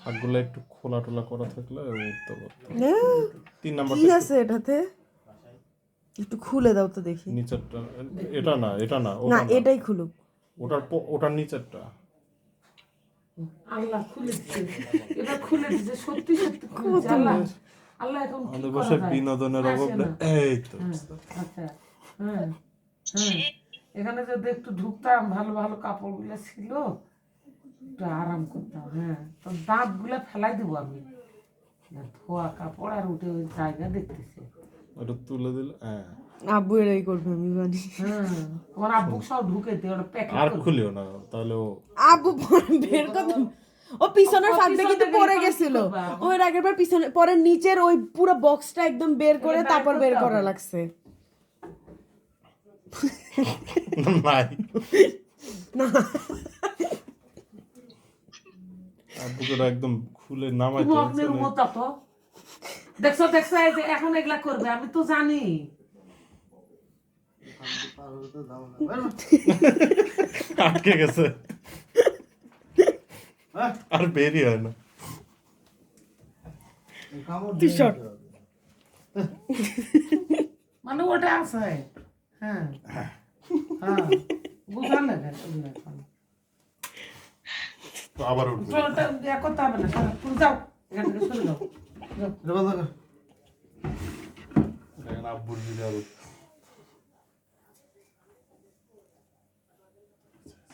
ফাঁকগুলো একটু খোলা টোলা করা থাকলে উঠতে পারতো। 3 নাম্বার কি আছে এটাতে? একটু খুলে দাও তো দেখি। নিচেরটা, এটা না না ওটা না, এটাই খুলুক। ওটার নিচেরটা। আল্লাহ খুলে দিচ্ছে, এটা খুলে দিচ্ছে, সত্যি সত্যি খুলে জ্বালা। আল্লাহ এখন কি আমাদের করা বাসায় যায়? বিনোদনের আসে অভাব না। নেই। এই তো আচ্ছা, হ্যাঁ হ্যাঁ, এখানে যদি একটু ঢুকতাম, ভালো ভালো কাপড়গুলো ছিল, একটু আরাম করতাম। হ্যাঁ, তো দাঁত গুলা ফেলাই দিব আমি, ধোয়া কাপড় আর উঠে ওই জায়গা দেখতেছে। ওটা তুলে দিলে আব্বু এরাই করবে আমি জানি। হ্যাঁ, তোমার আব্বু সব ঢুকে দিয়ে ওটা প্যাকেট আর করে। খুলিও না তাহলে ও আব্বু বের করতে, ও পিছনের ফাঁক দিয়ে কিন্তু পড়ে গেছিল। ওর আগের বার পিছনে পরে নিচের ওই পুরো বক্সটা একদম বের করে তারপর বের করা লাগছে। নাই। না আব্বুকে একদম খুলে নামাইতে তুমি হচ্ছে অগ্নির না। মতো তো দেখছো দেখছো, এই যে এখন এগুলা করবে, আমি তো জানি। আটকে গেছে, আর বেরিয়ে হয় না। টি-শার্ট মানে ওটা আছে। হ্যাঁ হ্যাঁ, বুঝা লাগে এগুলো এখন। তো আবার উঠবে। চলো, ওটা ইয়া করতে হবে না, সরো, তুমি যাও এখান থেকে, চলে যাও। দেখেন আব্বুর বিড়াল।